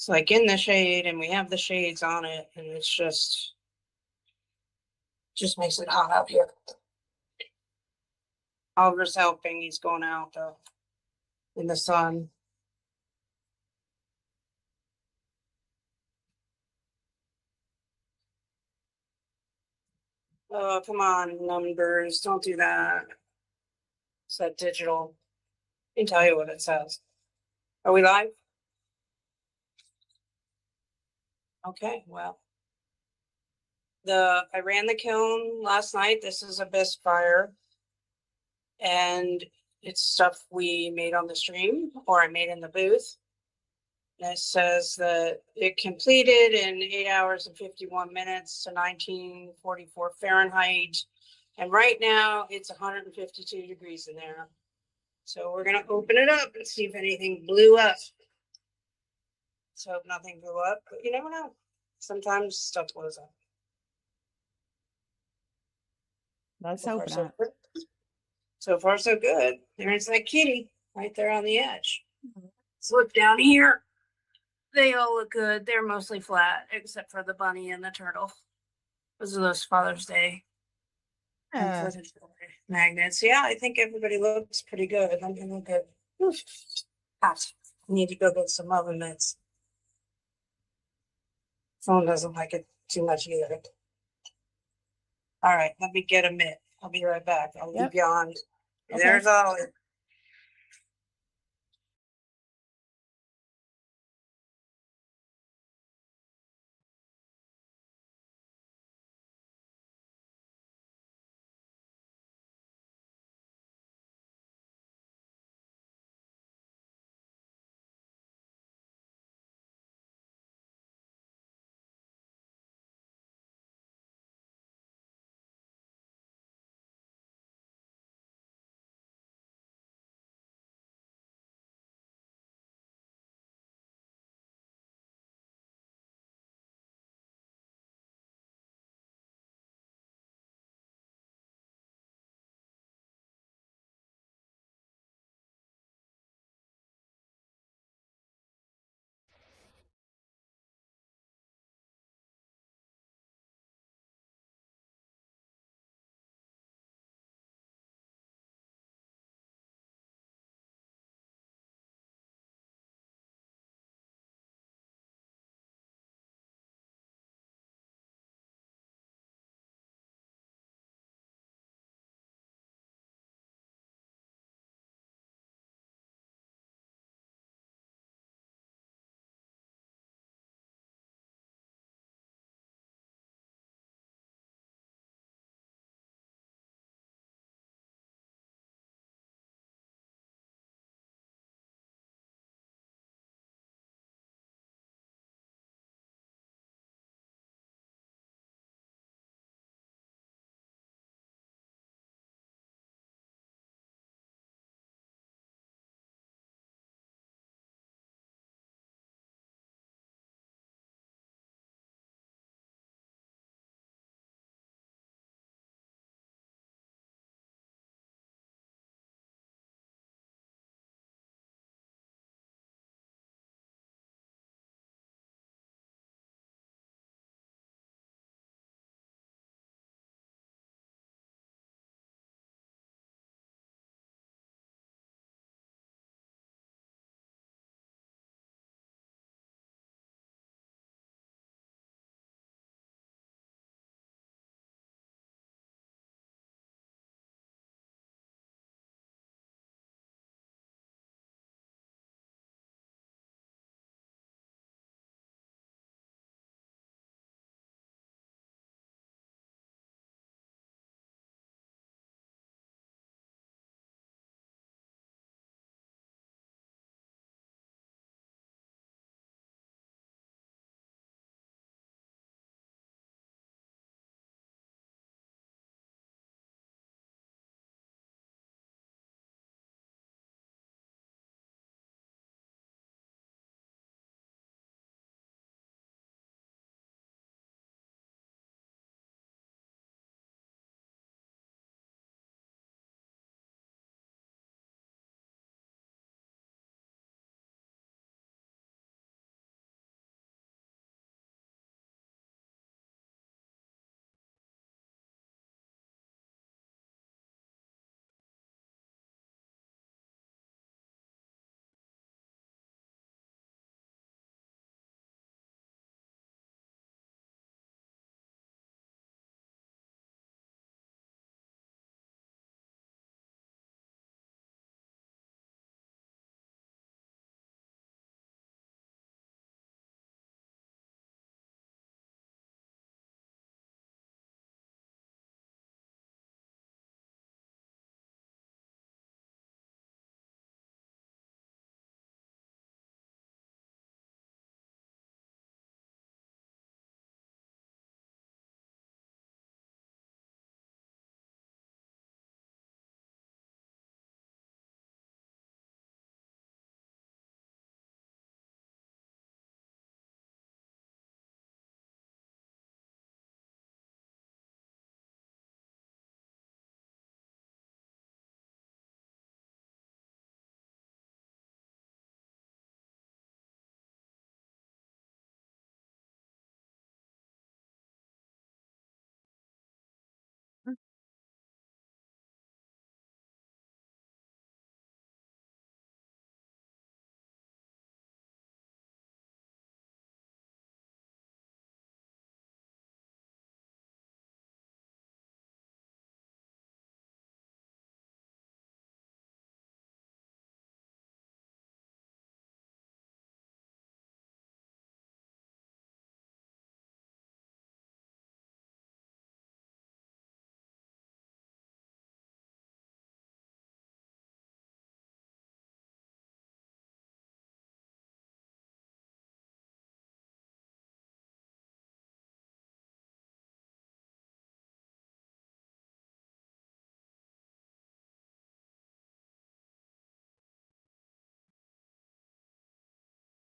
It's like in the shade and we have the shades on it and it's just makes it hot out here. Oliver's helping, he's going out though in the sun. Oh, come on, numbers, don't do that. It's that digital. I can tell you what it says. Are we live? Okay, well. I ran the kiln last night. This is a bisque fire. And it's stuff we made on the stream or I made in the booth. And it says that it completed in 8 hours and 51 minutes to 1944 Fahrenheit. And right now it's 152 degrees in there. So we're going to open it up and see if anything blew up. Let's hope nothing blew up, but you never know. Sometimes stuff blows up. Let's hope not. So far, so good. There's that kitty right there on the edge. Let's look down here. They all look good. They're mostly flat, except for the bunny and the turtle. Those are those Father's Day magnets. Yeah, I think everybody looks pretty good. I'm gonna look at. Hot. I need to go get some oven mitts. Phone doesn't like it too much either. All right, let me get a mitt. I'll be right back. I'll leave you on. Okay. There's Ollie.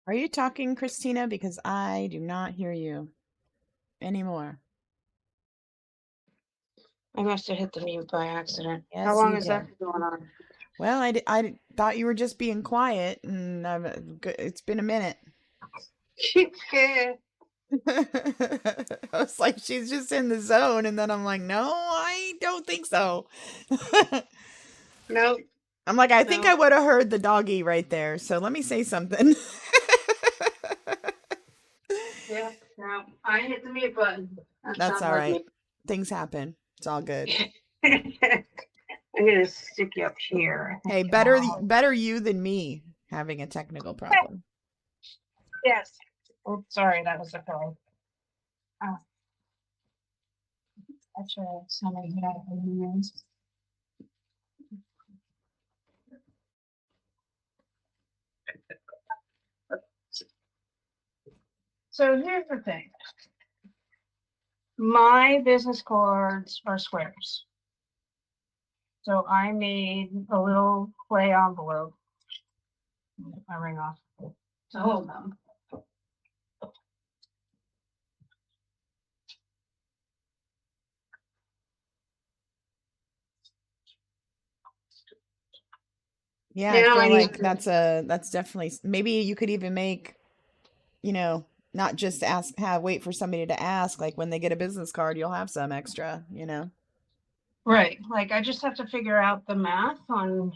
Are you talking, Christina? Because I do not hear you anymore. I must have hit the mute by accident. How Yes, long you is that did. going on? Well, I thought you were just being quiet, and it's been a minute. I was like, she's just in the zone, and then I'm like, no, I don't think so. Nope. I'm like, I think No. I would have heard the doggy right there. So let me say something. Yeah. No. I hit the mute button. That That's sounds all like right. me. Things happen. It's all good. I'm gonna stick you up here. I Hey, think it'll better you than me having a technical problem. Yes. Oh, sorry, that was a phone. Oh, actually, somebody had it. So here's the thing. My business cards are squares. So I made a little clay envelope. Get my ring off to hold them. Yeah, I Now I feel need like to, that's definitely maybe you could even make, not just wait for somebody to ask, like when they get a business card, you'll have some extra. right, like I just have to figure out the math on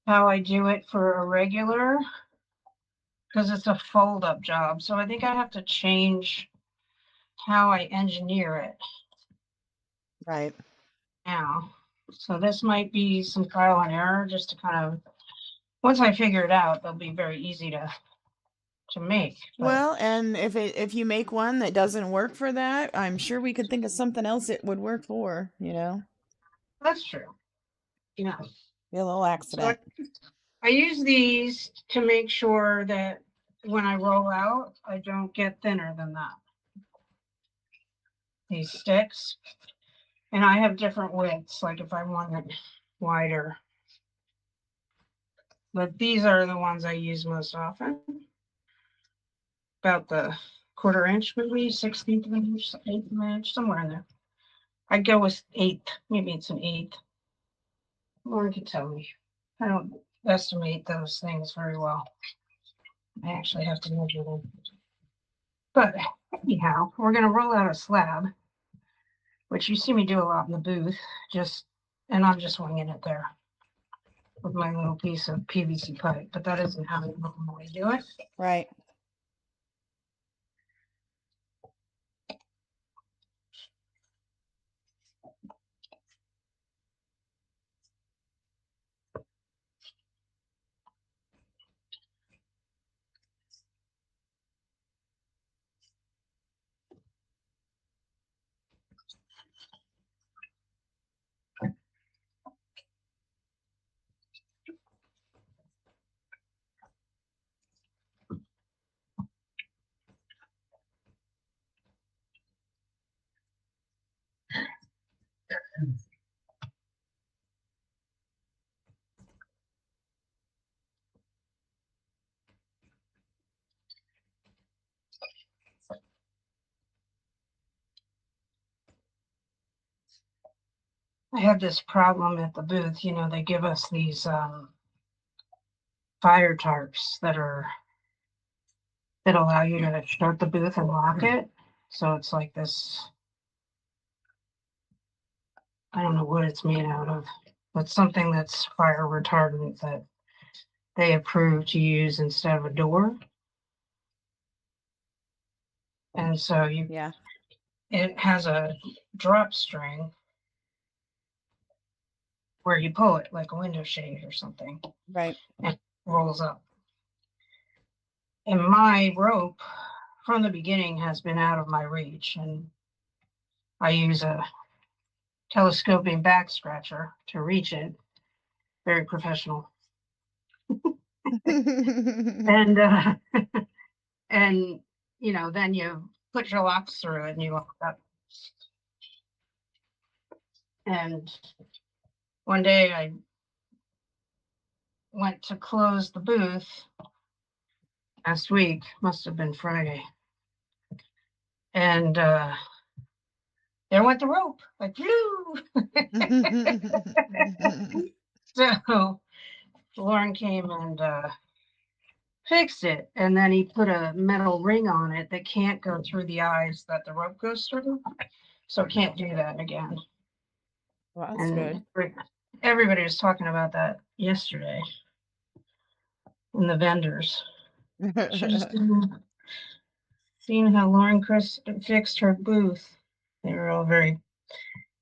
how I do it for a regular, because it's a fold up job. So I think I have to change how I engineer it Right. now. So this might be some trial and error just to kind of, once I figure it out, they'll be very easy to make. But Well, and if you make one that doesn't work for that, I'm sure we could think of something else it would work for. that's true. Yeah. Be a little So accident. I use these to make sure that when I roll out, I don't get thinner than that. These sticks. And I have different widths, like if I want it wider. But these are the ones I use most often. About the 1/4 inch, maybe 16th of an inch, 1/8 of an inch, somewhere in there. I'd go with 1/8. Maybe it's an 1/8. Lauren could tell me. I don't estimate those things very well. I actually have to measure them. But anyhow, we're going to roll out a slab, which you see me do a lot in the booth, and I'm just winging it there with my little piece of PVC pipe, but that isn't how I normally do it. Right. I had this problem at the booth. They give us these fire tarps that allow you to start the booth and lock it. So it's like this, I don't know what it's made out of, but something that's fire retardant that they approve to use instead of a door. And so Yeah. it has a drop string where you pull it like a window shade or something Right. and it rolls up. And my rope from the beginning has been out of my reach, and I use a telescoping back scratcher to reach it. Very professional. And and then you put your locks through it and you lock up. And one day I went to close the booth last week, must have been Friday. And there went the rope, like, phew. So Lauren came and fixed it. And then he put a metal ring on it that can't go through the eyes that the rope goes through. So can't do that again. Well, that's And good. everybody was talking about that yesterday in the vendors. Should have seen how Lauren Chris fixed her booth. They were all very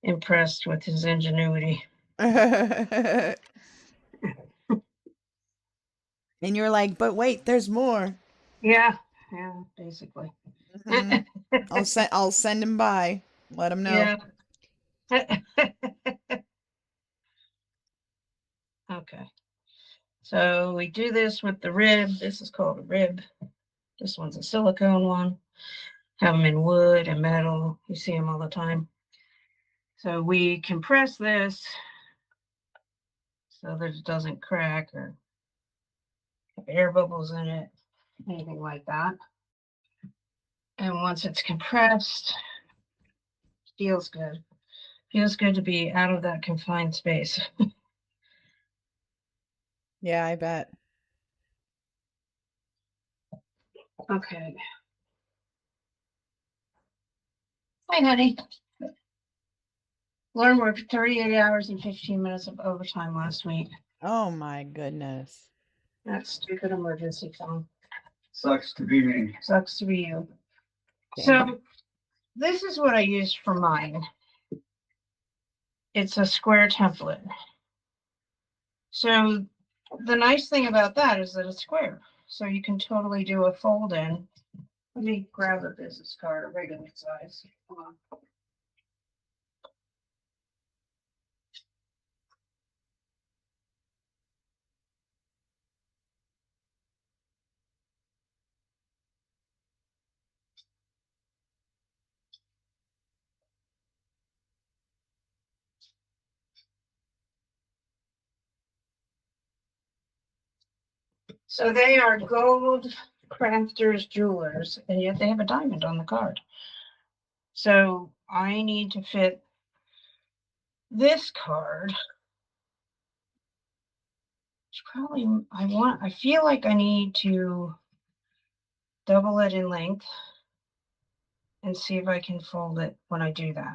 impressed with his ingenuity. And you're like, but wait, there's more. Yeah, basically. Mhm. I'll send him by. Let him know. Yeah. Okay. So we do this with the rib. This is called a rib. This one's a silicone one. Have them in wood and metal. You see them all the time. So we compress this so that it doesn't crack or have air bubbles in it, anything like that. And once it's compressed, feels good. Feels good to be out of that confined space. Yeah, I bet. Okay. Hi, honey. Lauren worked 38 hours and 15 minutes of overtime last week. Oh my goodness. That stupid emergency phone. Sucks to be me. Sucks to be you. Dang. So this is what I used for mine. It's a square template. So the nice thing about that is that it's square. So you can totally do a fold in. Let me grab a business card, a regular size. Hold on. So they are gold crafters jewelers, and yet they have a diamond on the card. So I need to fit this card. It's probably I feel like I need to double it in length and see if I can fold it when I do that.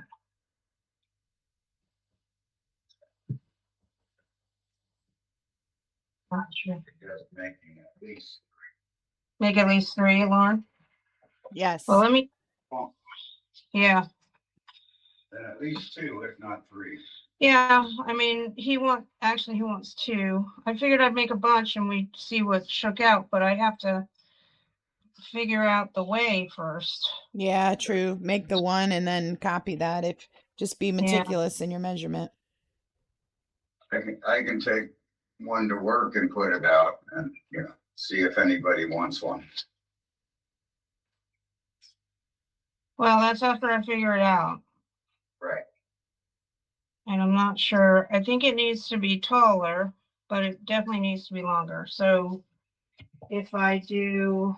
Not sure. Make at least 3, Lauren. Yes. Well, let me. Well, Yeah. then at least 2, if not 3. Yeah. I mean, he wants 2. I figured I'd make a bunch and we'd see what shook out, but I have to figure out the way first. Yeah, true. Make the one and then copy that. If just be Yeah. meticulous in your measurement. I can take one to work and put it out and, see if anybody wants one. Well, that's after I figure it out. Right. And I'm not sure. I think it needs to be taller, but it definitely needs to be longer. So if I do,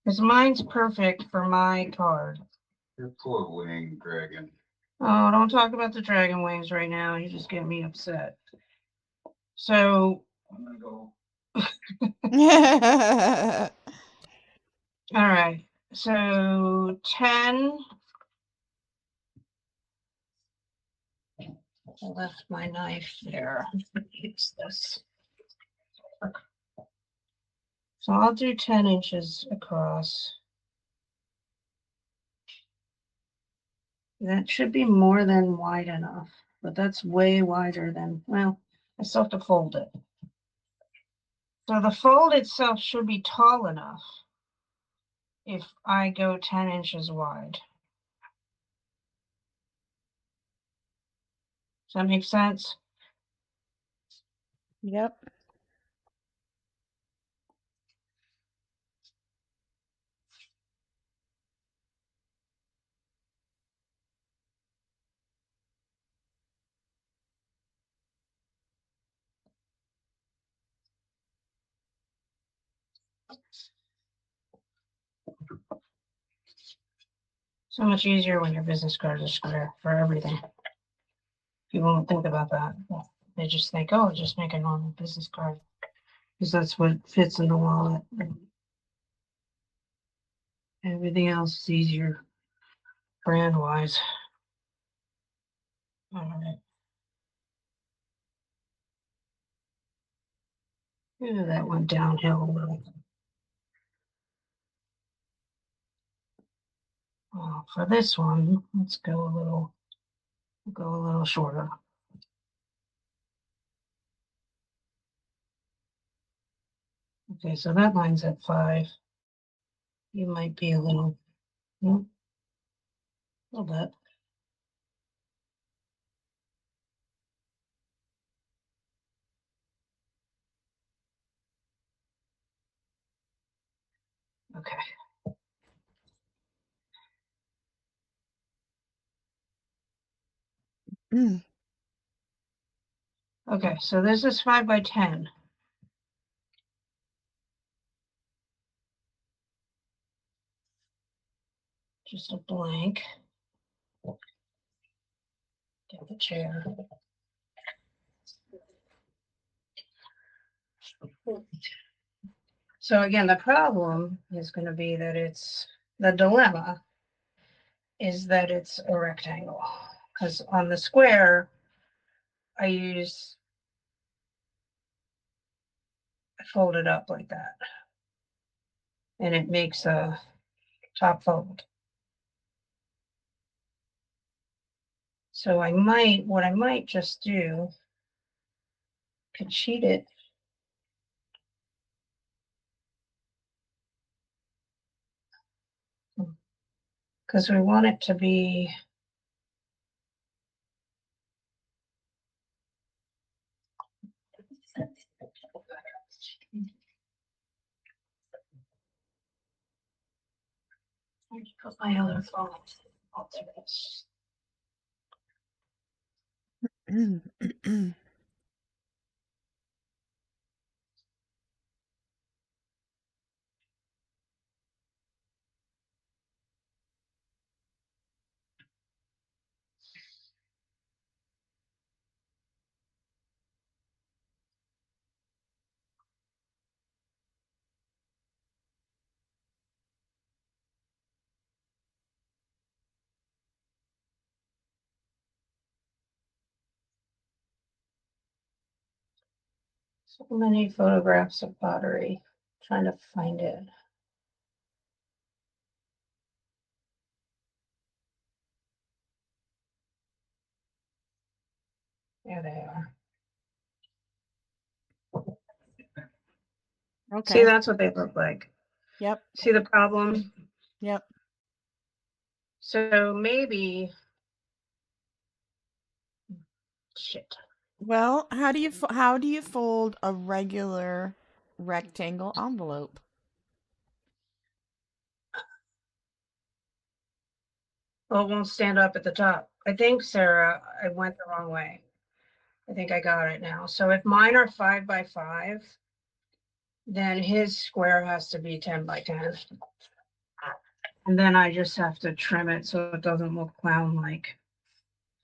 because mine's perfect for my card. Your poor wing dragon. Oh, don't talk about the dragon wings right now. You just get me upset. So, I'm gonna go. all right. So 10. I left my knife there. Use this. So I'll do 10 inches across. That should be more than wide enough, but that's way wider than, well, I still have to fold it. So the fold itself should be tall enough if I go 10 inches wide. Does that make sense? Yep. So much easier when your business cards are square for everything. People don't think about that. They just think, oh, just make a normal business card. Because that's what fits in the wallet. Everything else is easier brand wise. All right. Yeah, that went downhill a little. For this one, let's go a little shorter. Okay, so that line's at 5. You might be a little bit. Okay. Mm. Okay, so this is 5 by 10. Just a blank. Get the chair. So again, the problem is going to be that the dilemma is that it's a rectangle. Because on the square, I fold it up like that. And it makes a top fold. So what I might just do, could cheat it. Because we want it to be put my other phone. I'll do this. So many photographs of pottery. Trying to find it. There they are. Okay. See, that's what they look like. Yep. See the problem? Yep. So maybe, shit. Well, how do you fold a regular rectangle envelope? Well, it won't stand up at the top. I think, Sarah, I went the wrong way. I think I got it now. So if mine are 5 by 5, then his square has to be 10 by 10. And then I just have to trim it so it doesn't look clown-like.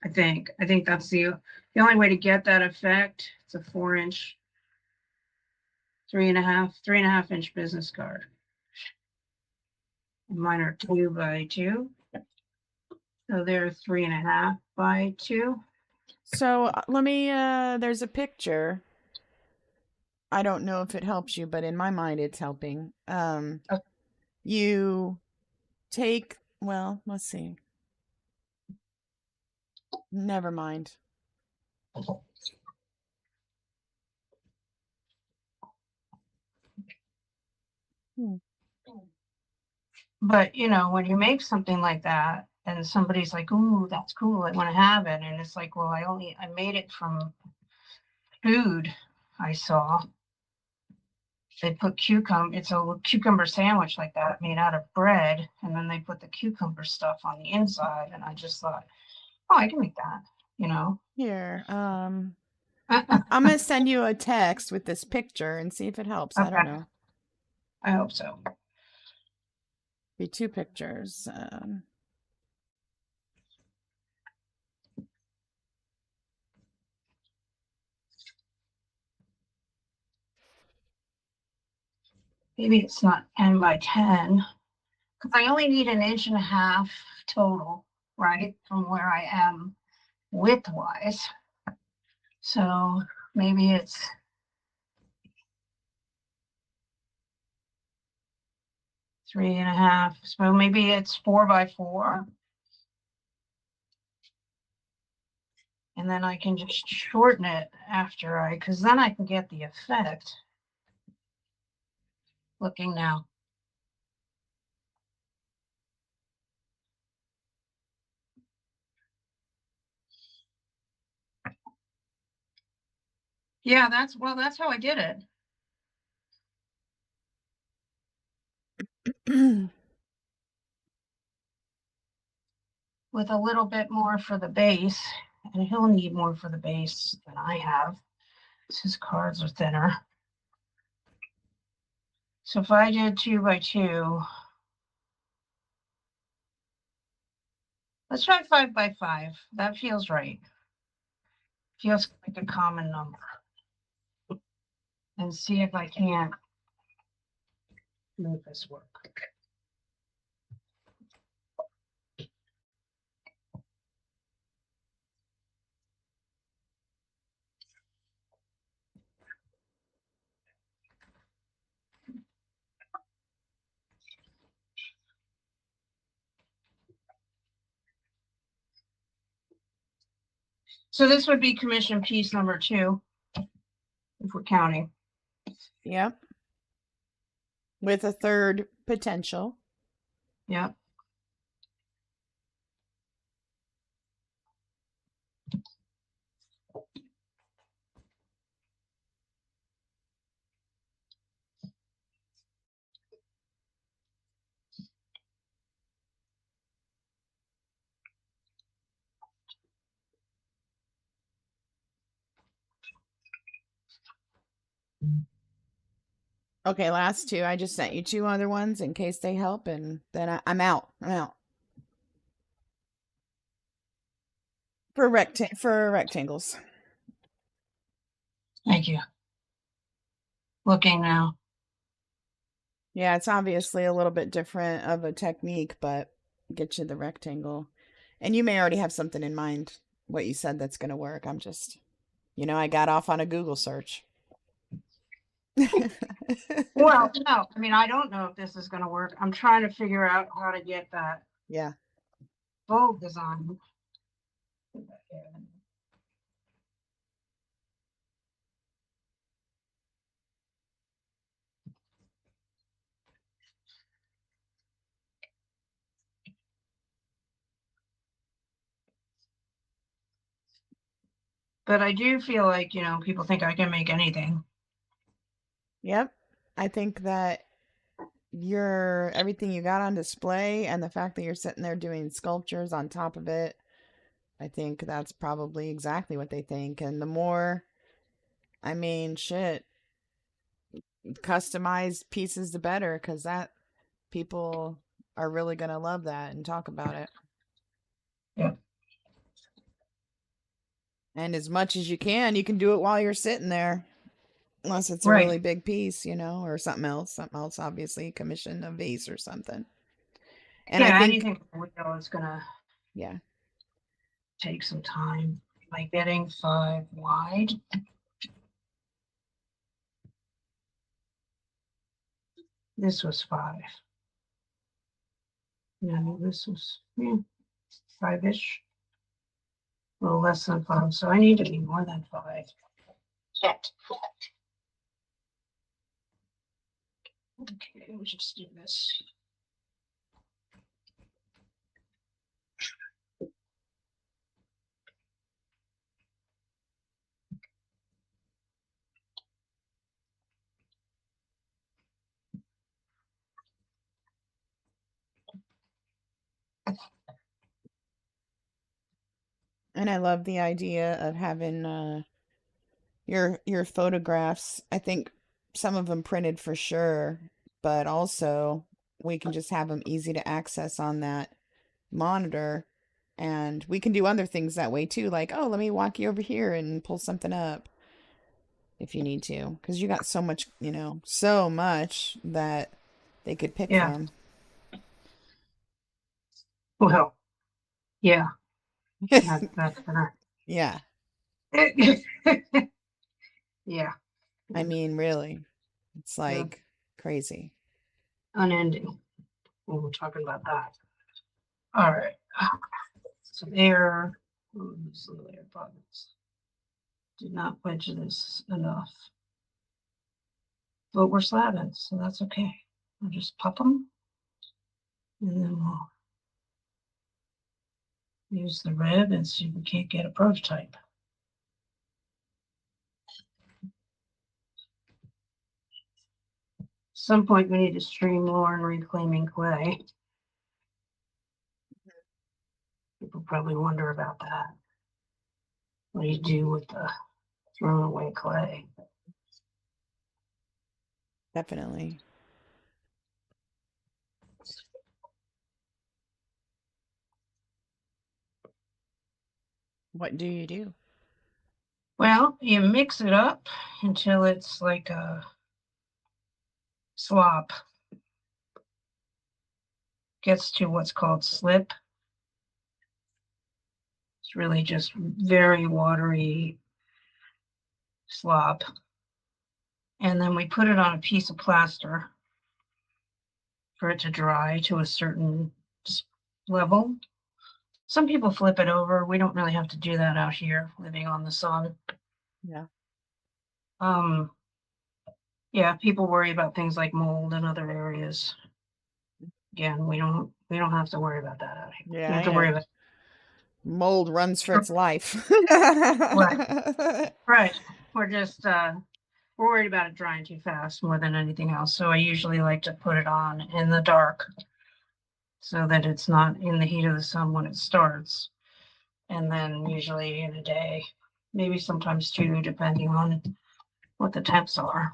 I think that's the only way to get that effect. It's a 4-inch, 3.5 inch business card. And mine are 2 by 2. So they're 3.5 by 2. So let me, there's a picture. I don't know if it helps you, but in my mind, it's helping. Okay. You take, well, let's see. Never mind. But when you make something like that and somebody's like, ooh, that's cool, I want to have it. And it's like, well, I made it from food I saw. They put it's a cucumber sandwich like that made out of bread. And then they put the cucumber stuff on the inside. And I just thought, oh, I can make that, Here, I'm going to send you a text with this picture and see if it helps. I don't Okay. know. I hope so. Be 2 pictures. Maybe it's not 10 by 10, because I only need 1.5 inches total, right, from where I am width-wise. So maybe it's 3.5. So maybe it's 4 by 4. And then I can just shorten it after because then I can get the effect. Looking now. Yeah, that's how I did it. With a little bit more for the base, and he'll need more for the base than I have. His cards are thinner. So if I did 2 by 2, let's try 5 by 5. That feels right. Feels like a common number. And see if I can't make this work. So this would be commission piece number 2, if we're counting. Yep. With a 3rd potential. Yep. Okay, last 2. I just sent you 2 other ones in case they help, and then I'm out. I'm out. For rectangles. Thank you. Looking now. Yeah, it's obviously a little bit different of a technique, but get you the rectangle. And you may already have something in mind, what you said that's going to work. I'm just, I got off on a Google search. Well, no, I mean, I don't know if this is going to work. I'm trying to figure out how to get that Yeah. bow design. But I do feel like, people think I can make anything. Yep. I think that everything you got on display and the fact that you're sitting there doing sculptures on top of it, I think that's probably exactly what they think. And the more, shit, customized pieces, the better, because people are really going to love that and talk about it. Yeah. And as much as you can do it while you're sitting there. Unless it's a Right. really big piece, or something else, obviously, commission a vase or something. And yeah, I think anything real is going to yeah, take some time. Am I getting 5 wide? This was 5. No, this was 5-ish. A little less than 5. So I need to be more than 5. Yet. Okay, we'll just do this. and I love the idea of having your photographs. I think some of them printed for sure, but also we can just have them easy to access on that monitor. And we can do other things that way too, like, oh, let me walk you over here and pull something up if you need to, because you got so much, so much that they could pick Yeah. from. Well, yeah, that's gonna. Yeah. Yeah, I mean, really, it's Yeah. like crazy. unending. We were talking about that. All right. Some air. Ooh, this little air pockets. Did not wedge this enough. But we're slabbing, so that's okay. I'll just pop them. And then we'll use the rib and see if we can't get a prototype. Some point we need to stream more in reclaiming clay. People probably wonder about that. What do you do with the thrown away clay? Definitely. What do you do? Well, you mix it up until it's like a slop. Gets to what's called slip. It's really just very watery slop. And then we put it on a piece of plaster for it to dry to a certain level. Some people flip it over. We don't really have to do that out here, living on the sun. Yeah. Yeah, people worry about things like mold in other areas. Again, we don't have to worry about that out here. Yeah, We have I to worry know. about Mold runs for its life. right. We're just we're worried about it drying too fast more than anything else. So I usually like to put it on in the dark so that it's not in the heat of the sun when it starts. And then usually in a day, maybe sometimes two, depending on what the temps are.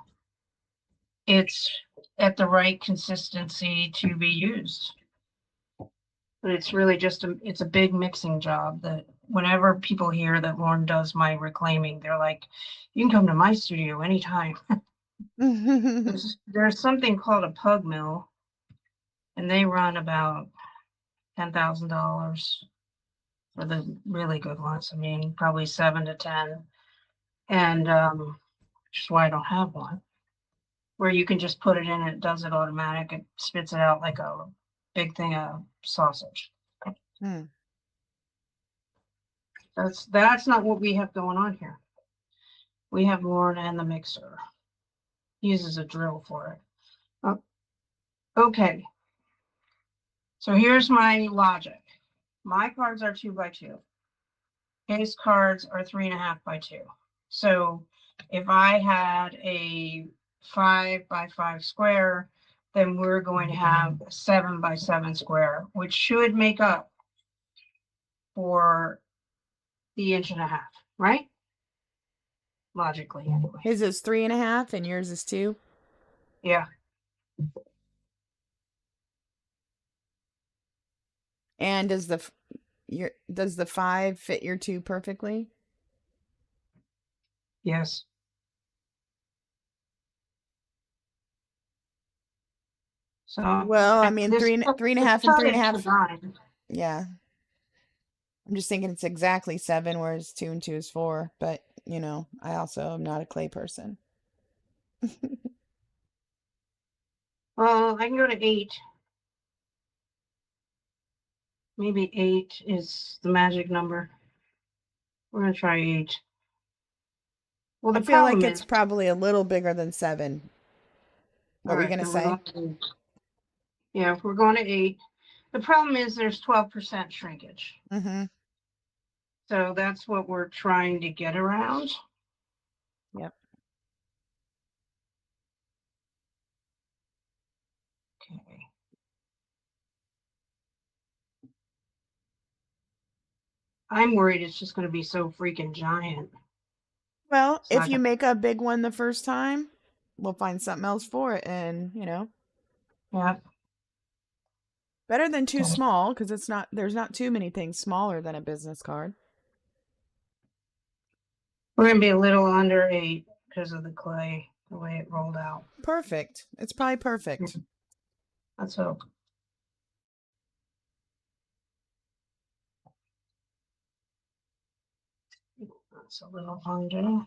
It's at the right consistency to be used. But it's really just it's a big mixing job that whenever people hear that Lauren does my reclaiming, they're like, you can come to my studio anytime. There's something called a pug mill, and they run about $10,000 for the really good ones. I mean, probably 7 to 10. And which is why I don't have one. Where you can just put it in, it does it automatic, it spits it out like a big thing of sausage. Hmm. That's not what we have going on here. We have Lauren and the mixer. He uses a drill for it. Oh, okay. So here's my logic. My cards are 2 by 2. His cards are 3.5 by 2. So if I had a 5 by 5 square, then we're going to have a 7 by 7 square, which should make up for the 1.5 inches, right? Logically, anyway. His is 3.5 and yours is 2. Yeah. And does the 5 fit your 2 perfectly? Yes. So Well, I mean, this 3.5 and cut 3.5. into 9. Yeah. I'm just thinking it's exactly 7, whereas 2 and 2 is 4. But, I also am not a clay person. Well, I can go to 8. Maybe 8 is the magic number. We're gonna try 8. Well, the I feel like problem it's is, probably a little bigger than 7. What were you going to say? Yeah, if we're going to 8, the problem is there's 12% shrinkage. Mm-hmm. So that's what we're trying to get around. Yep. Okay. I'm worried it's just going to be so freaking giant. Well, It's if not you gonna- make a big one the first time, we'll find something else for it and, Yeah. Better than too Okay. small, because there's not too many things smaller than a business card. We're gonna be a little under 8 because of the clay, the way it rolled out. Perfect. It's probably perfect. Let's hope. That's a little under.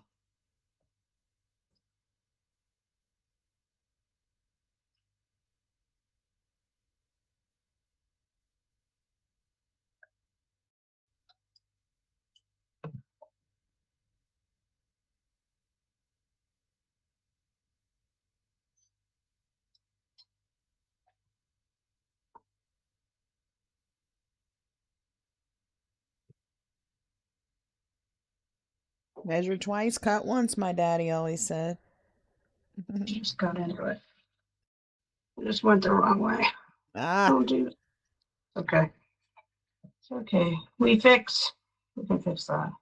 Measure twice, cut once, my daddy always said. Just got into it. I just went the wrong way. Ah, Don't do it. Okay. It's okay. We can fix that.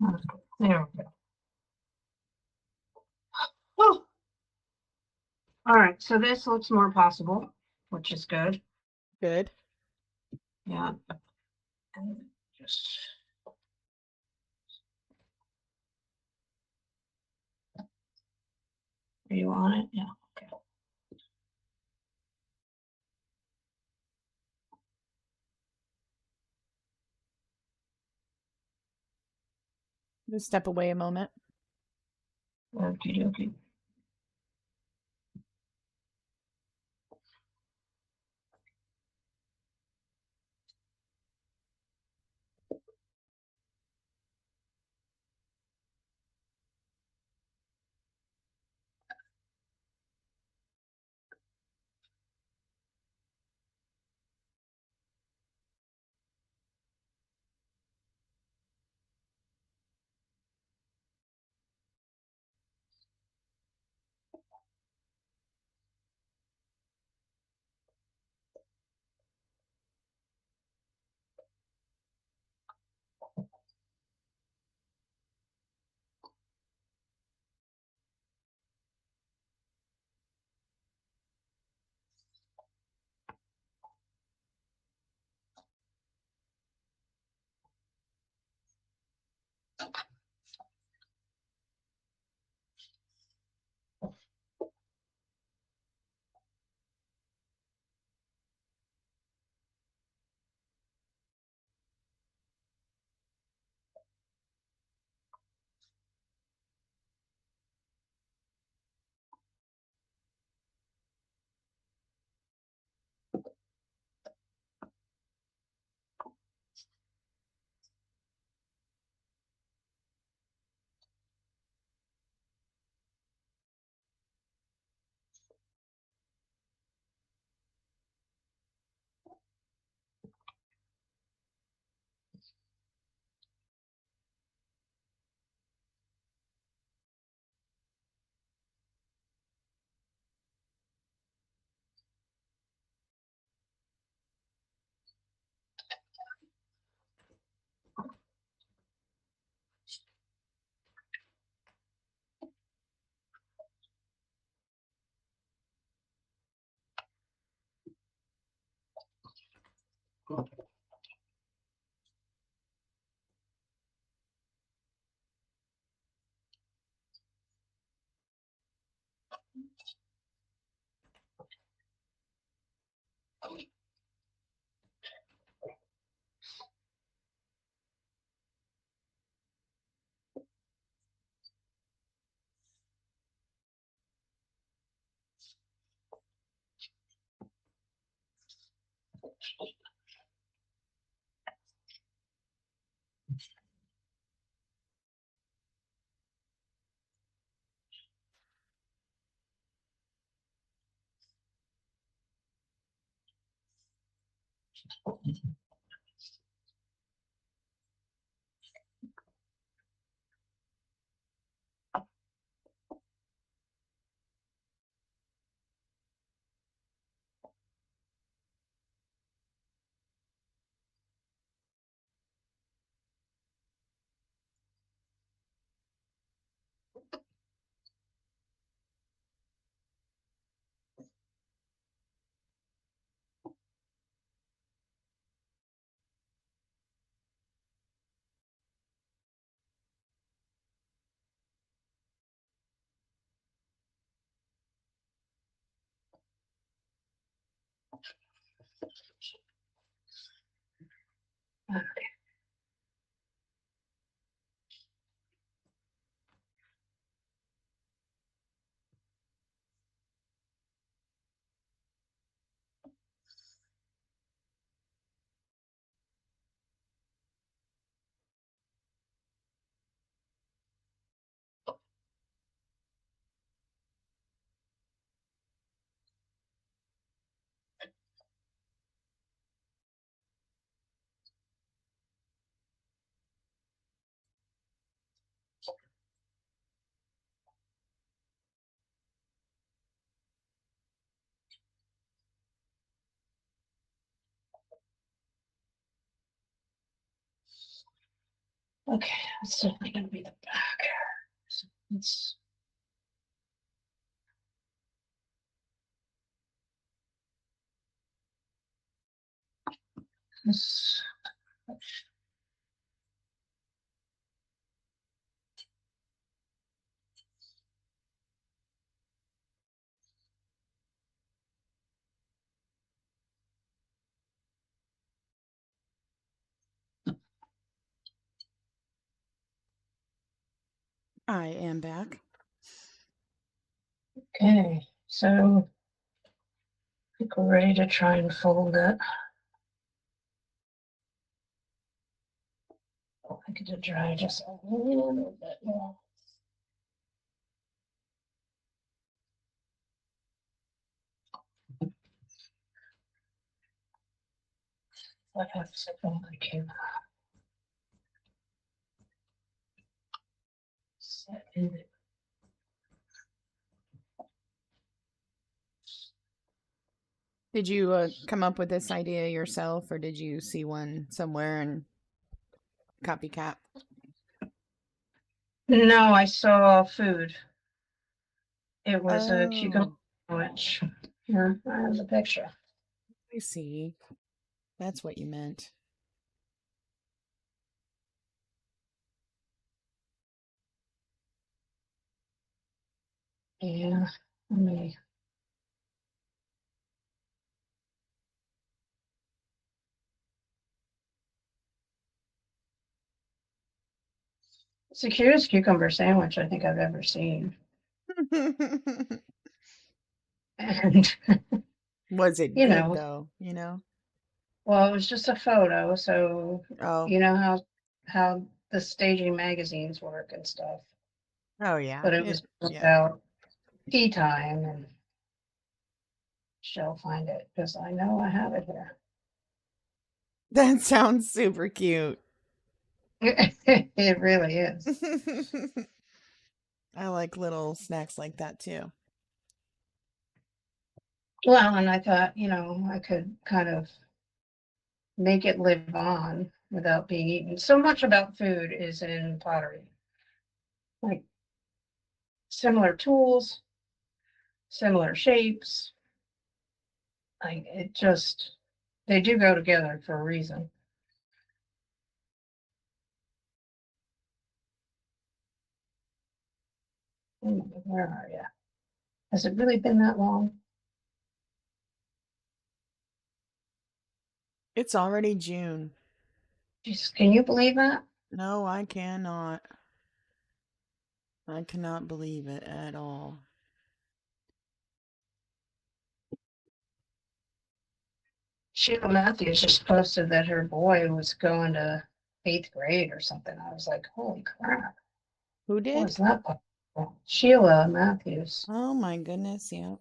Okay, there we go. Oh. All right, so this looks more possible, which is good. good. Yeah. And just are you on it? Yeah. Okay. Just step away a moment. Okay. Okay. Okay, that's definitely gonna be the back. So let's. This. I am back. Okay, so I think we're ready to try and fold it. I could just dry just a little bit more. I have something I can set in it. Did you come up with this idea yourself, or did you see one somewhere and copycat? No, I saw food. It was a Oh, cucumber sandwich. Yeah, I have the picture. I see. That's what you meant. Yeah, let me. It's the cutest cucumber sandwich I think I've ever seen. And Was it you good know, though? You know? well, it was just a photo, so Oh, you know how the staging magazines work and stuff. oh yeah. But it was Yeah. about tea time, and she'll find it because I know I have it here. That sounds super cute. It really is. I like little snacks like that too. Well, and I thought, you know, I could kind of make it live on without being eaten. So much about food is in pottery. Like similar tools, similar shapes. Like it just, they do go together for a reason. Where are you? Has it really been that long? It's already June. Jeez, can you believe that? No, I cannot. I cannot believe it at all. Sheila Matthews just posted that her boy was going to 8th grade or something. I was like, holy crap. Who What did? was that possible? Sheila Matthews. Oh my goodness, yeah.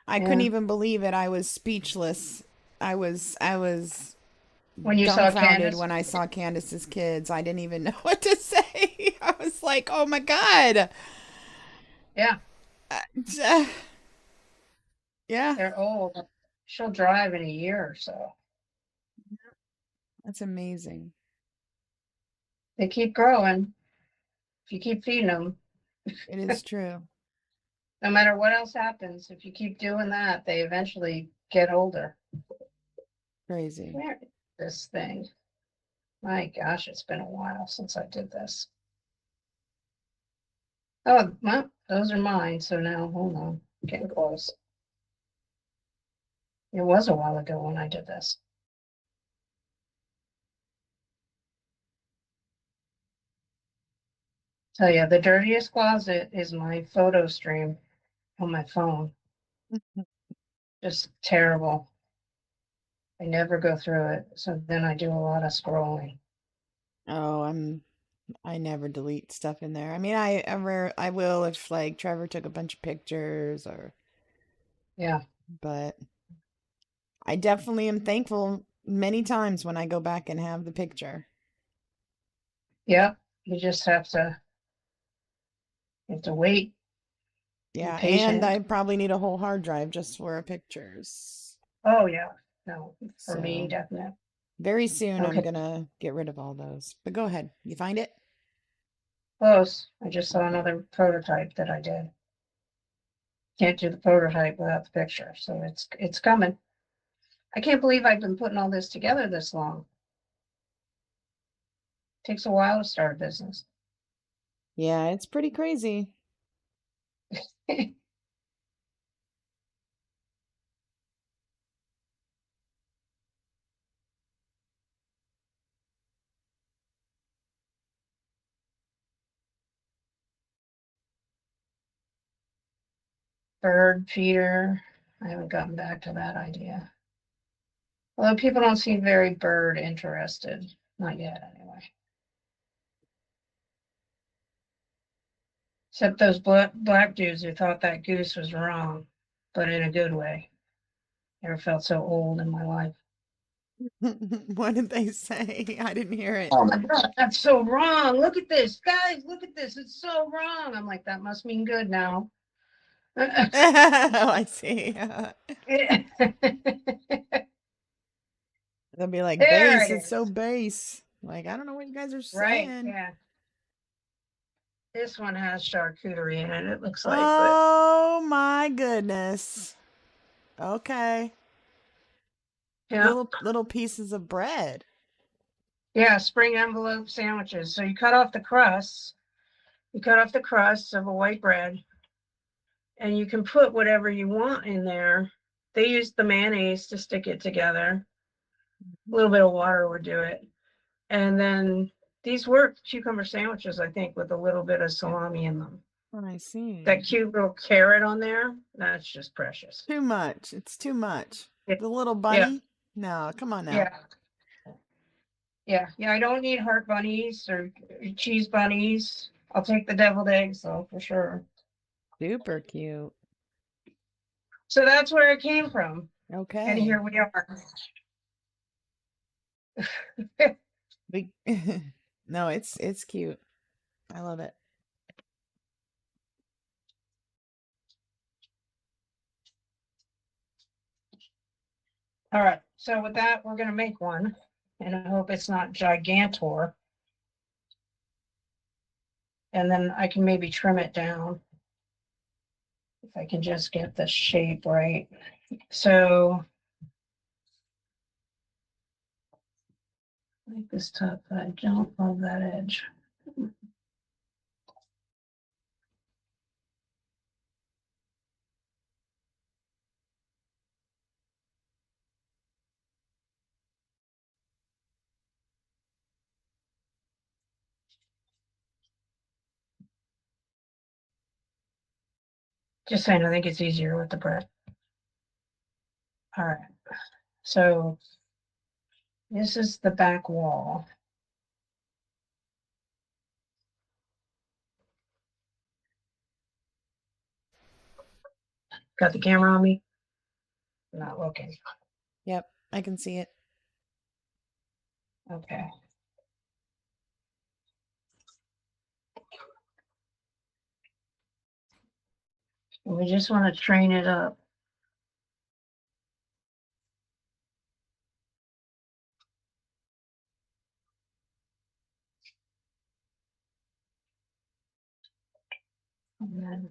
I couldn't Yeah. even believe it. I was speechless I was When you saw dumbfounded Candace? when I saw Candace's kids. I didn't even know what to say. I was like, "Oh my God." Yeah, Yeah, they're old. She'll drive in a year or so. that's amazing. They keep growing. If you keep feeding them, It is true. no matter what else happens, if you keep doing that, they eventually get older. Crazy. Where is this thing? My gosh, it's been a while since I did this. Oh, well, those are mine. So now, hold on, getting close. It was a while ago when I did this. So yeah, the dirtiest closet is my photo stream on my phone. Just terrible. I never go through it. So then I do a lot of scrolling. Oh, I never delete stuff in there. I mean, I will if like Trevor took a bunch of pictures or, Yeah. but I definitely am thankful many times when I go back and have the picture. Yep. You just have to wait, be Yeah, and patient. I probably need a whole hard drive just for pictures. Oh yeah. No, for me, So definitely. very soon I'm Okay. gonna get rid of all those. But go ahead. You find it? Close. I just saw another prototype that I did. Can't do the prototype without the picture. So it's coming. I can't believe I've been putting all this together this long. Takes a while to start a business. Yeah, it's pretty crazy. Bird feeder. I haven't gotten back to that idea. Although people don't seem very bird interested. Not yet, anyway. Except those black dudes who thought that goose was wrong, but in a good way. Never felt so old in my life. What did they say? I didn't hear it. Oh my God, that's so wrong. Look at this. Guys, look at this. It's so wrong. I'm like, that must mean good now. Oh, I see. They'll be like, There base, it it's so is. base. Like, I don't know what you guys are Right, saying. yeah. This one has charcuterie in it, it looks like, but Oh my goodness. Okay. yeah. Little pieces of bread. Yeah, spring envelope sandwiches. So you cut off the crusts. You cut off the crusts of a white bread, and you can put whatever you want in there. They use the mayonnaise to stick it together. A little bit of water would do it. And then these work cucumber sandwiches, I think, with a little bit of salami in them. I see. That cute little carrot on there, that's just precious. Too much. It's too much. Yeah. The little bunny? No, come on now. Yeah. Yeah. I don't need heart bunnies or cheese bunnies. I'll take the deviled eggs though, for sure. Super cute. So that's where it came from. And Okay. here we are. We No, it's cute. I love it. All right. So with that, we're gonna make one. And I hope it's not gigantor. And then I can maybe trim it down. If I can just get the shape right. So I like this top, but I don't love that edge. Just saying, I think it's easier with the bread. All right. So this is the back wall. Got the camera on me? Not looking. Yep. I can see it. Okay. We just want to train it up. And then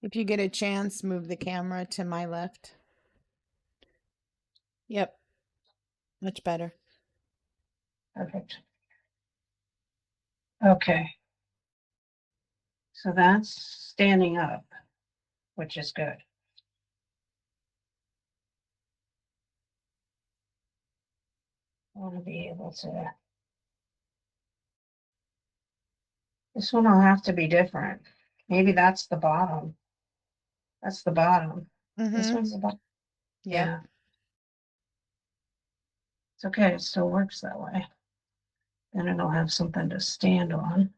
If you get a chance, move the camera to my left. Yep. Much better. perfect. Okay. So that's standing up, which is good. I want to be able to. This one will have to be different. Maybe that's the bottom. That's the bottom. This Mm-hmm. one's the bottom. Yep. Yeah. It's okay. It still works that way. Then it'll have something to stand on.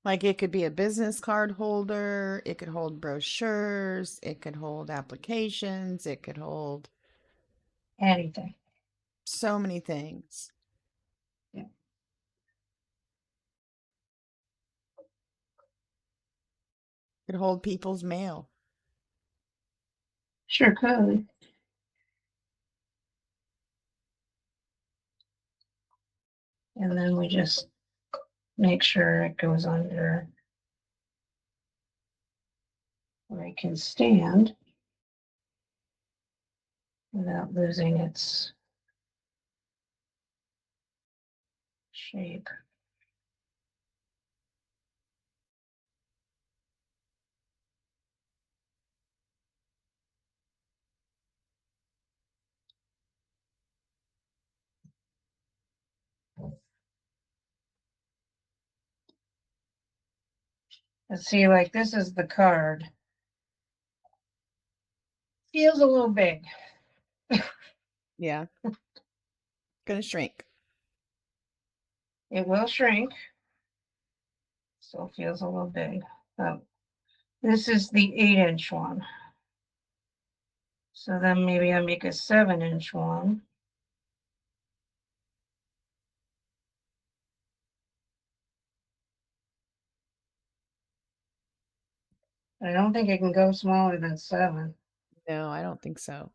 Like it could be a business card holder, it could hold brochures, it could hold applications, it could hold Anything. so many things. Yeah. It could hold people's mail. Sure could. And then we just make sure it goes under where it can stand without losing its shape. Let's see, like this is the card. Feels a little big. Yeah. Gonna shrink. It will shrink. Still feels a little big. This is the 8-inch one. So then maybe I make a 7-inch one. I don't think it can go smaller than 7. No, I don't think so.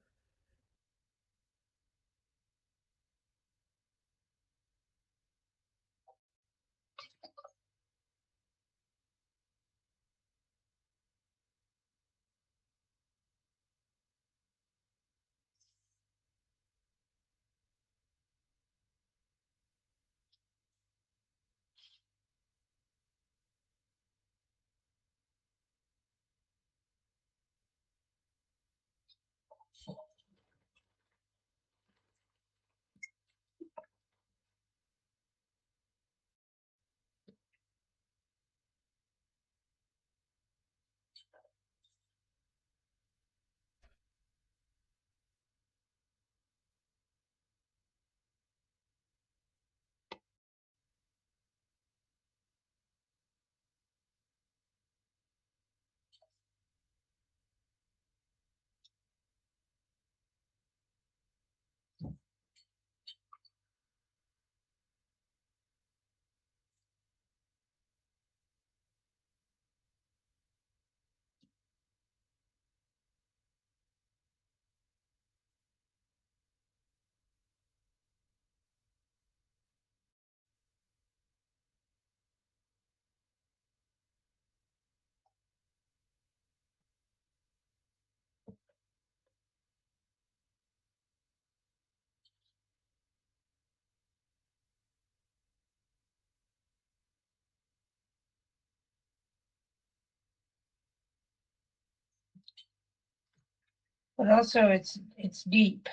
But also it's deep.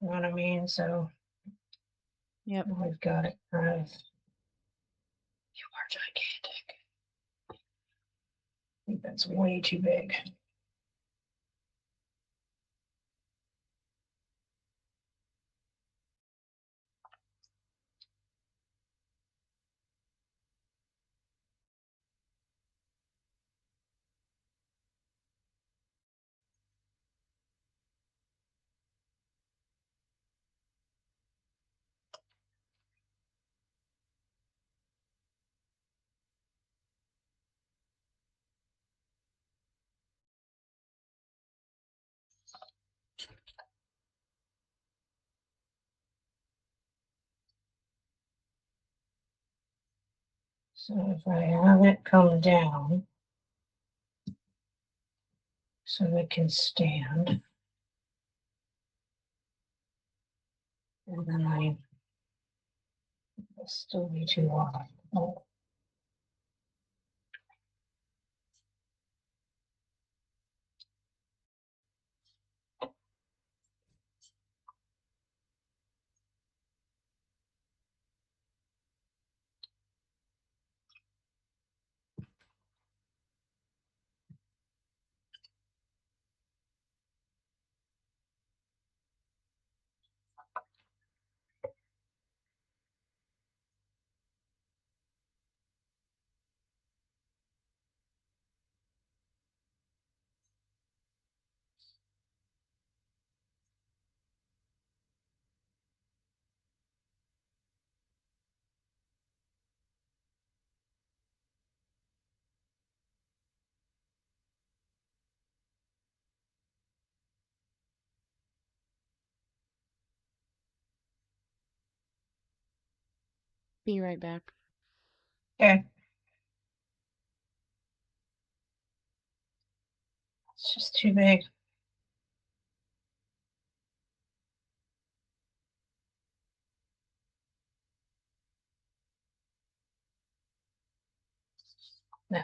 You know what I mean? So Yep. we've got it kind of. You are gigantic. I think that's way too big. So if I have it come down so it can stand, and then it'll still be too long. Oh, Be right back. okay. It's just too big. No.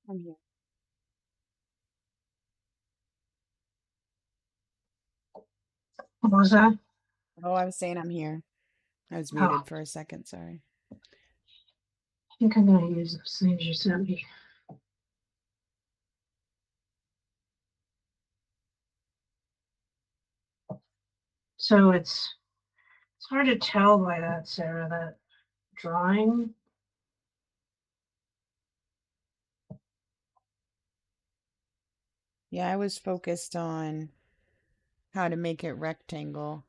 I'm here. What was that? Oh, I was saying I'm here. I was Oh. muted for a second. Sorry. I think I'm gonna use those things you sent me. So it's hard to tell by that, Sarah, that drawing. Yeah, I was focused on how to make it rectangle.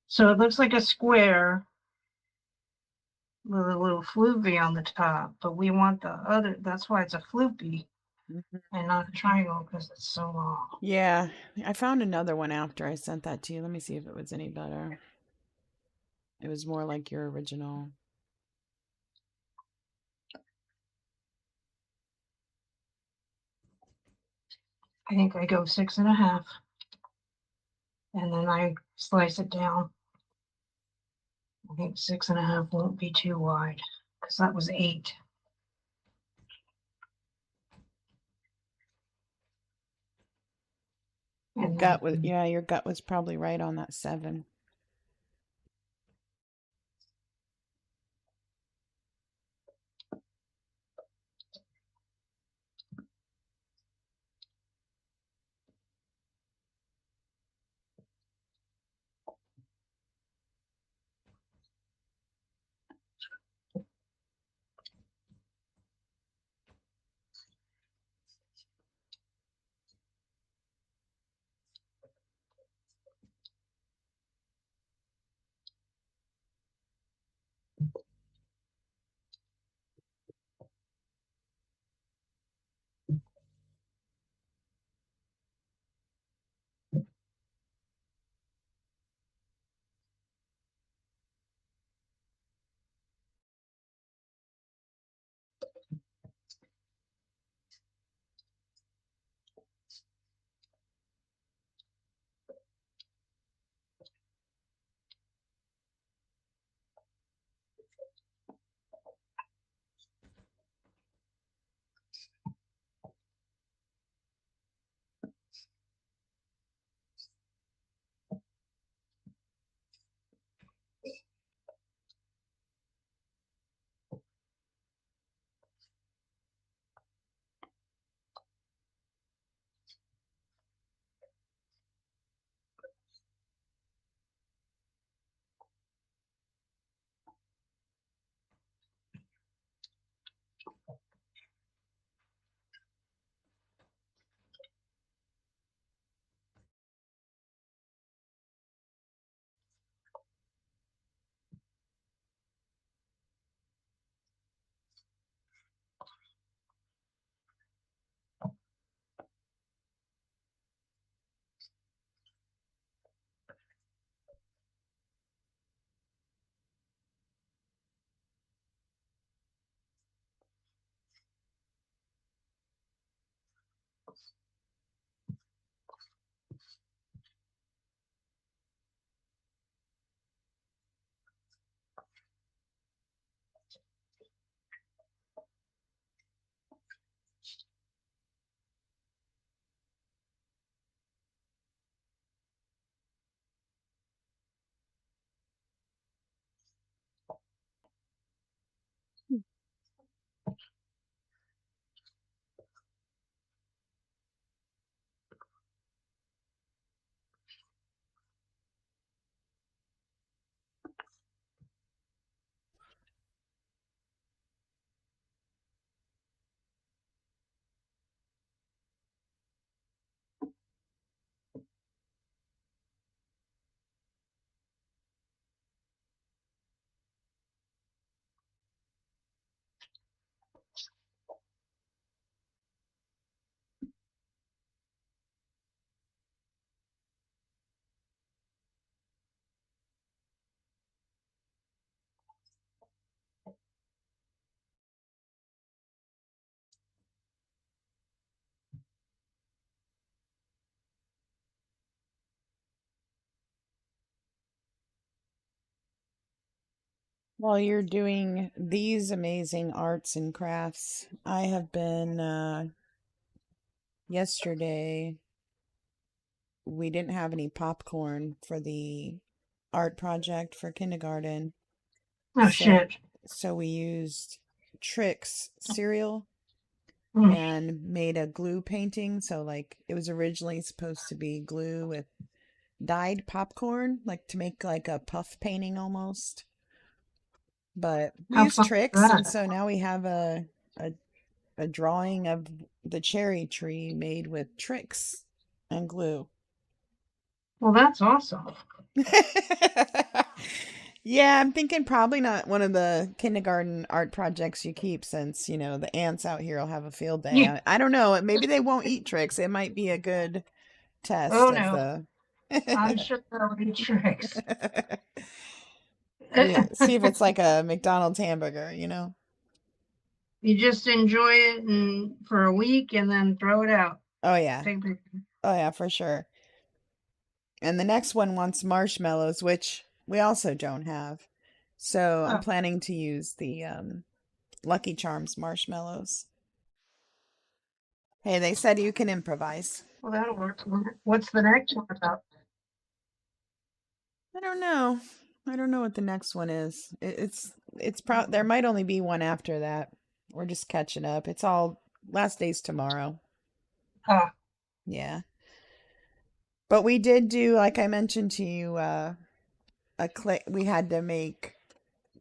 So it looks like a square with a little floopy on the top, but we want the other, that's why it's a floopy Mhm. and not a triangle because it's so long. Yeah, I found another one after I sent that to you. Let me see if it was any better. It was more like your original. I think I go 6.5. And then I slice it down. I think 6.5 won't be too wide because that was 8. Your And gut was, yeah, your gut was probably right on that 7. While you're doing these amazing arts and crafts, I have been, yesterday, we didn't have any popcorn for the art project for kindergarten. oh So, shit. so we used Trix cereal Mm. and made a glue painting. So like it was originally supposed to be glue with dyed popcorn, like to make like a puff painting almost. But we How used fun is Trix, and that? so now we have a drawing of the cherry tree made with Trix and glue. Well, that's awesome. Yeah, I'm thinking probably not one of the kindergarten art projects you keep, since, the ants out here will have a field day. Yeah. I don't know. Maybe they won't eat Trix. It might be a good test Oh of no, the. I'm sure there'll be tricks. Yeah, see if it's like a McDonald's hamburger, you know? You just enjoy it and for a week and then throw it out. Oh yeah. Take a picture. Oh yeah, for sure. And the next one wants marshmallows, which we also don't have. So I'm Oh, planning to use the Lucky Charms marshmallows. Hey, they said you can improvise. well, that'll work. What's the next one about? I don't know. I don't know what the next one is. There might only be one after that. We're just catching up. It's all last day's tomorrow. Ah, Yeah. But we did do, like I mentioned to you, we had to make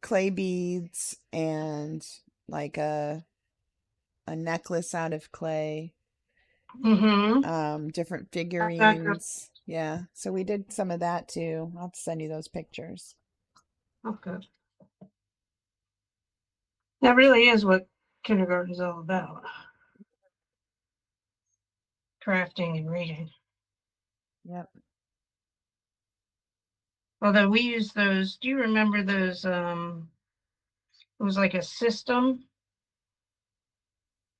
clay beads and like a necklace out of clay, different figurines. Yeah. So we did some of that too. I'll have to send you those pictures. Oh, good. That really is what kindergarten is all about. Crafting and reading. Yep. Although we use those, do you remember those? It was like a system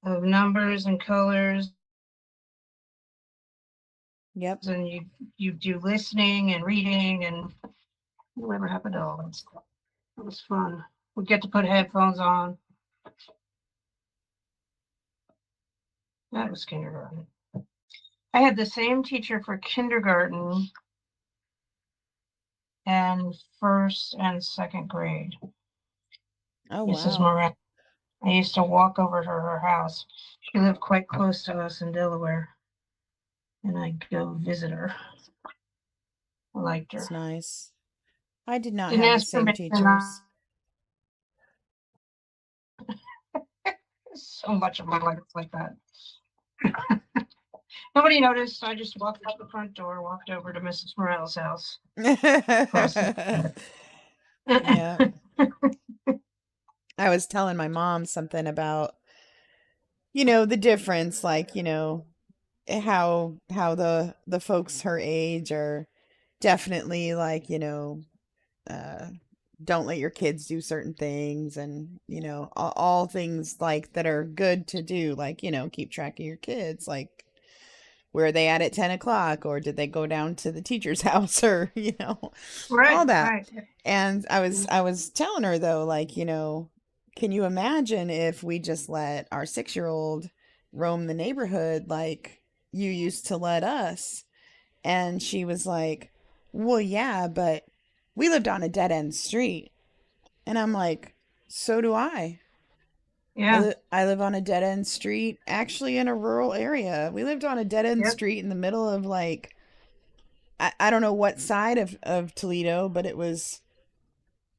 of numbers and colors, Yep. and you do listening and reading, and whatever happened to all that stuff. It was fun. We get to put headphones on. That was kindergarten. I had the same teacher for kindergarten and first and second grade. Oh Mrs. wow. Moran. I used to walk over to her house. She lived quite close to us in Delaware, and I'd go visit her. I liked her. It's nice. I did not Didn't have the ask same permission. teachers. So much of my life is like that. Nobody noticed. I just walked out the front door, walked over to Mrs. Morel's house. Yeah. I was telling my mom something about, the difference, like, how the folks her age are definitely like, uh don't let your kids do certain things, and all things like that are good to do, like keep track of your kids, like where are they at 10 o'clock, or did they go down to the teacher's house, or all Right, that. right. And I was telling her though, like, can you imagine if we just let our 6-year-old roam the neighborhood like you used to let us? And she was like, well, yeah, but we lived on a dead end street. And I'm like, so do I. Yeah, I live on a dead end street, actually in a rural area. We lived on a dead end yep, street in the middle of like, I don't know what side of Toledo, but it was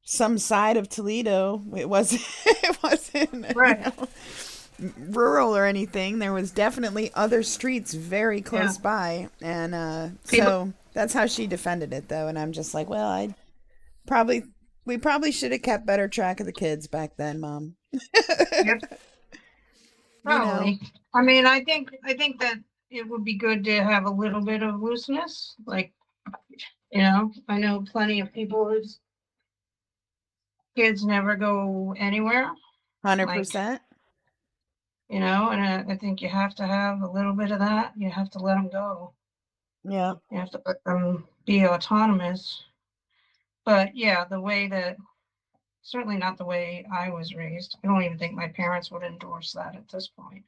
some side of Toledo. It wasn't, it wasn't, right. rural or anything. There was definitely other streets very close Yeah. by. And People, so that's how she defended it though. And I'm just like, well, probably, we probably should have kept better track of the kids back then, Mom. yep, You know, probably. I mean, I think that it would be good to have a little bit of looseness. Like, I know plenty of people whose kids never go anywhere. Like, 100%. and I think you have to have a little bit of that. You have to let them go. Yeah. You have to let them be autonomous. But yeah, the way that certainly not the way I was raised. I don't even think my parents would endorse that at this point.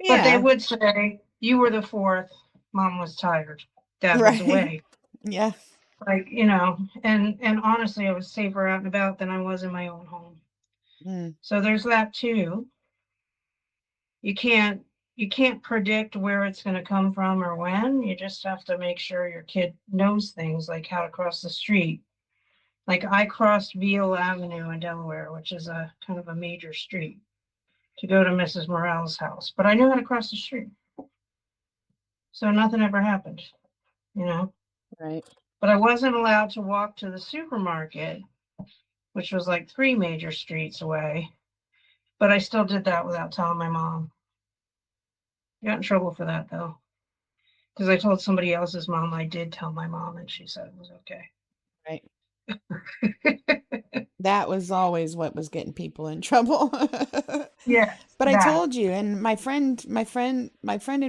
But they Yeah. would say, you were the fourth, mom was tired, dad was Right. away. Yeah. Like, and honestly, I was safer out and about than I was in my own home. Mm, So there's that too. You can't predict where it's going to come from or when. You just have to make sure your kid knows things like how to cross the street. Like I crossed Beale Avenue in Delaware, which is a kind of a major street, to go to Mrs. Morel's house, but I knew how to cross the street. So nothing ever happened, you know. right. But I wasn't allowed to walk to the supermarket, which was like 3 major streets away. But I still did that without telling my mom. I got in trouble for that though, because I told somebody else's mom I did tell my mom, and she said it was okay. Right. That was always what was getting people in trouble. Yeah, But I that. told you, and my friend and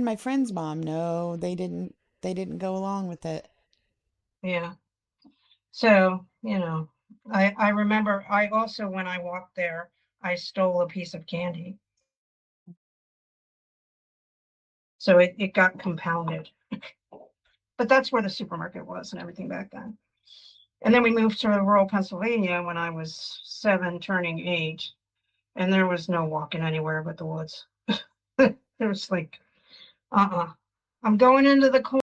my friend's mom, no, they didn't go along with it. Yeah. So, I remember I also, when I walked there, I stole a piece of candy. So it got compounded. But that's where the supermarket was and everything back then. And then we moved to rural Pennsylvania when I was 7, turning 8, and there was no walking anywhere but the woods. There was like, I'm going into the